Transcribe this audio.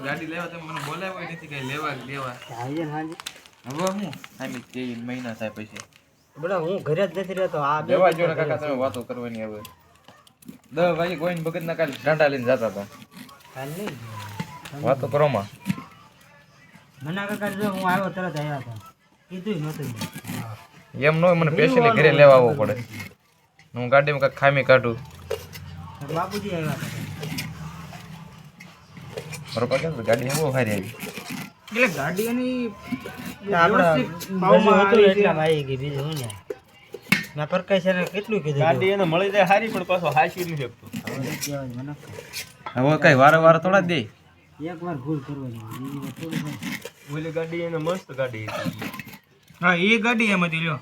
ગાડી લેવા તમે મને બોલાવ્યો નથી કઈ લેવા દેવા હવે હું આમી 3 મહિના થાય પછી બડા હું ઘરે જ નથી રહેતો આ લેવા જો ને કાકા તમે વાતો કરવાની હવે 10 વાગે ગોઈન ભગત ના કાલ ડાંડા લઈને જતા હતા કાલ નહીં વાતો કરો માં મના કાકા જો હું આવ્યો તરત આવ્યા હતા કીધું નહોતું એમ નો મને સ્પેશિયલી ઘરે લેવા આવવો પડે હું ગાડીમાં કાંઈક ખામી કાઢું બાપુજી આવ્યા હતા બરોબર કેમ ગાડી બહુ સારી આવી એટલે ગાડીઓની આપણે એટલામાં આવી ગઈ બીજું હું ને મેં પરકાઈ છે કેટલું કીધું ગાડી એને મળી જાય સારી પણ પાછો હાચી નહીં શકતો હવે કઈ વારે થોડા દે એક વાર ભૂલ કરવાની ઓલી ગાડી એને મસ્ત ગાડી હા એ ગાડી એમાંથી લ્યો